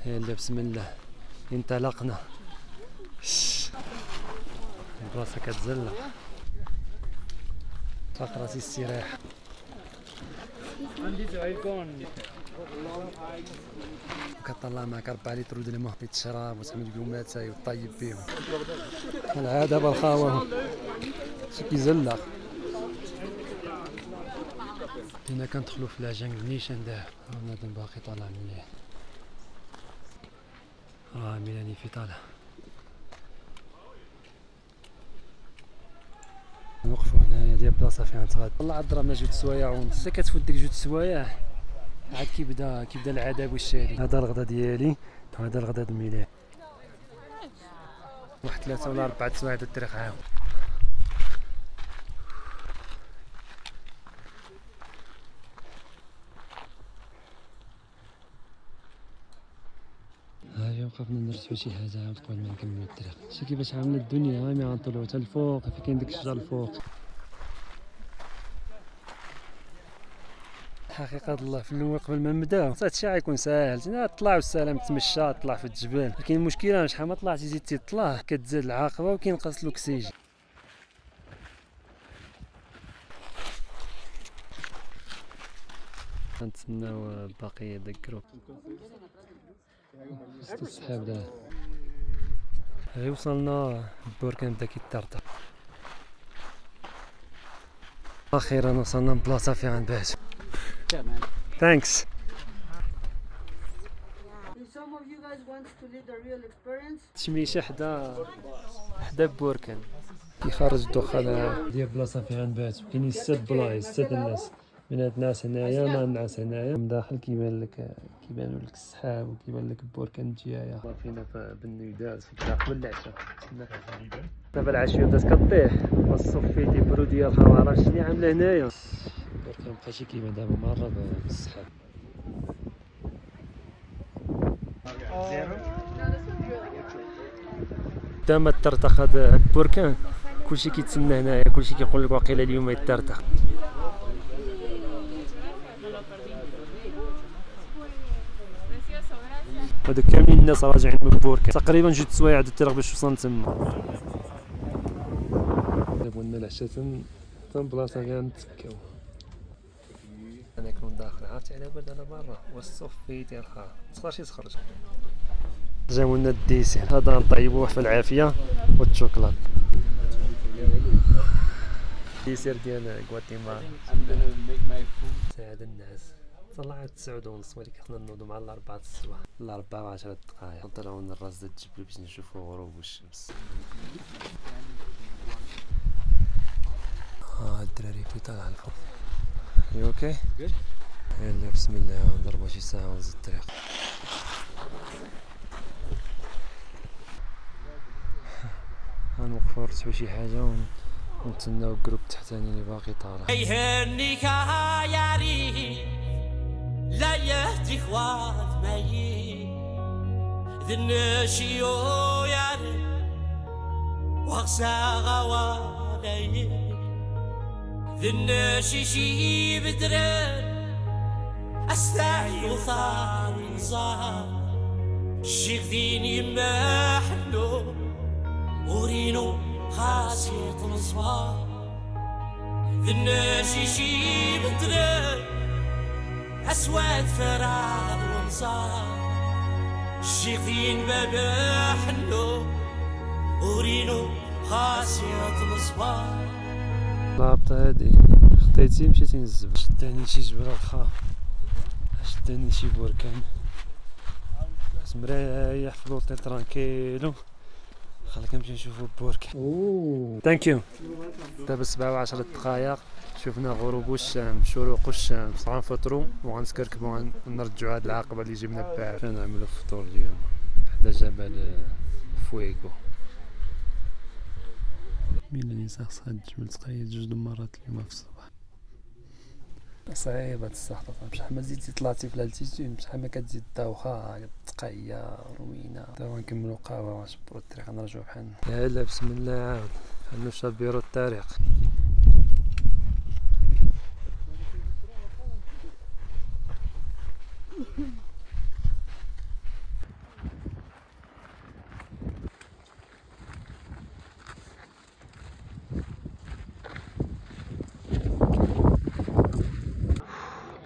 يلا بسم الله انطلقنا. البلاصة كتزلق، طلق راسي استراحة. كطلع معك 4 لتر د الماء تشرب وتعمل بهم اتاي وطيب بهم. العادة بالخاوة شي كيزلق. هنا كندخلو في لا جانجل نيشان دابا، بنادم باقي طالع من الليل. ميلاني في طالع. نوقفو هنايا ديال بلاصة فيها تغاد. والله عضرنا 2 سوايع ونص، كتفوت ديك 2 سوايع عاد كيبدا العذاب والشادي. هذا الغدا ديالي وهذا الغدا د ميلاني. واحد 3 ولا 4 سوايع د الطريق عاود. هاهي وقفنا نرسلو شي حاجة عاود قبل ما نكملو الطريق. شتي كيفاش عاملة الدنيا، مي غنطلعو حتى الفوق، فين كاين ديك الشجر الفوق. حقيقة الله في الأول قبل ما نبداو هادشي غيكون ساهل، طلع والسلام تمشى طلع في الجبال، لكن المشكلة شحال ما طلعتي زيدتي تطلع كتزاد العاقبة وكينقص الأكسجين. كنتسناو البقية داك الجروب وسط السحاب دابا. هاي وصلنا البركان بدا كيطرطر. أخيرا وصلنا لبلاصة فيها نباتو. Thanks. Some of you guys want to live the real experience. تميشة حدا بوركان كيخرج الدخان ديال بلاصة فيها نباتو. كاينين 6 بلايص 6 الناس، من هاد الناس هنايا مع الناس هنايا. من داخل كيبانو لك السحاب وكيبان لك بوركان الجاية. فينا في بالنيداز قبل العشاء. دابا العشية بدات كطيح والصفيتي برو ديال الحرارة شنو عاملة هنايا. البوركان مبقاش كيبان دابا معرض بالسحاب. قدام الترتخ هذا البركان كلشي كيتسنى هنايا، كلشي كيقول لك واقيلا اليوم يترتخ. هادو كاملين الناس راجعين من البركان، تقريبا 2 سوايع د الطريق باش وصلنا تما. دابا لنا العشاء تم بلاصه كنتسكاو. انا كون داخل عرفتي على برد انا برا والصفي ديال الخا متقدرش تخرج. جاو لنا الديسير هذا نطيبوه في العافيه والشوكولات. الديسير ديال غواتيمالا ساعد الناس. طلعت 9:30 ولكن خلينا نوضو مع 4 الصباح 4:10 دقائق. نطلعو من الراس د الجبل باش نشوفو غروب الشمس. الدراري كي طالع الفوق. You okay? Good. يلا بسم الله نضربو شي ساعة ونزيد الطريق. غنوقفو نرتبو شي حاجة ونتسناو الجروب التحتاني اللي باقي طالع. يهنيك يا ريت لا يهدي خوات مايي ذنشي يا ريت وغسا غوالي ذنشي شي بدران أستعي وثاني نزار الشيخ ديني ما حلو ورينو خاسيط الصبار ذنشي شي بدران أسود فراغ ونصار الشيخ دين بابا حلو ورينو خاسيط الصبار. لابطة هادي خطيتي مشيتي نزب. شداني شي جبل الخا، شداني شي بركان مريح في لوطيل ترانكيلو. خلينا نمشي نشوفو البركان. ثانك يو. دابا 7:10 دقائق شوفنا غروب الشمس شروق الشمس. غنفطرو وغنسكركبو ونرجعو هاد العقبة اللي جبنا بها. غنعملو الفطور ديالنا حدا جبل فويغو. ميلاني خاصها الجبل تقيد 2 مرات اليوم في الصباح. صعيبة السهرة بشحال ما زيدتي طلعتي في الالتيتود بشحال ما كتزيد الدوخة تقيا روينة. دابا نكملو قهوة ونشبرو الطريق نرجعو بحالنا. يلا بسم الله عاود نشبرو الطريق.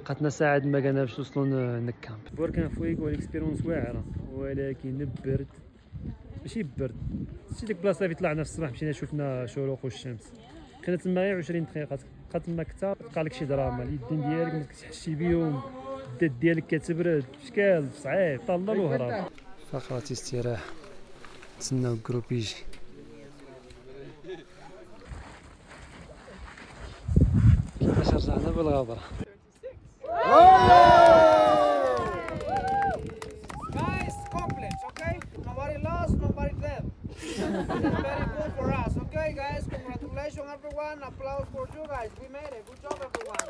بقاتنا ساعة ما كان باش نوصلوا نكامب. بوركينا فويغو اكسبيرونس واعرة، ولكن برد ماشي برد. شتي ديك البلاصه اللي طلعنا في الصباح مشينا شفنا شروق الشمس، بقينا تما غير 20 دقيقه، تبقى تما كثر تلقى لك شي دراما، اليدين ديالك ما كتحشي بيهم، الدات ديالك كتبرد، شكال صعيب طلل وهرب. فقرة استراحة نتسناو الجروب يجي. كيفاش رجعنا بالغابرة. Guys, complex, okay? Nobody lost, nobody dead. Very good for us, okay, guys? Congratulations, everyone. Applause for you guys. We made it. Good job, everyone.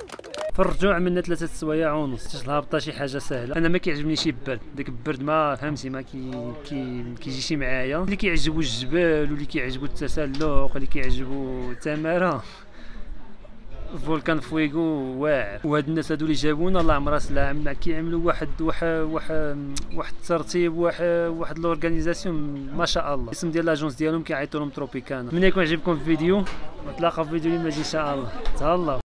في الرجوع عملنا 3 سوايع ونص. الهبطه شي حاجه سهله، انا ما كيعجبنيش البرد، داك البرد ما فهمتي ما كيجيش معايا. اللي كيعجبو الجبال واللي كيعجبو التسلق واللي كيعجبو التماره فولكان فويغو واعر. وهاد الناس هادو اللي جابونا الله عمرها سلام، كيعملوا واحد الترتيب، واحد لورغانيزاسيون ما شاء الله. الاسم ديال لاجونس ديالهم كيعيطوا لهم تروبيكانا. من يكون عجبكم الفيديو، نتلاقاو في فيديو اللي جاي ان شاء الله. تهلاو.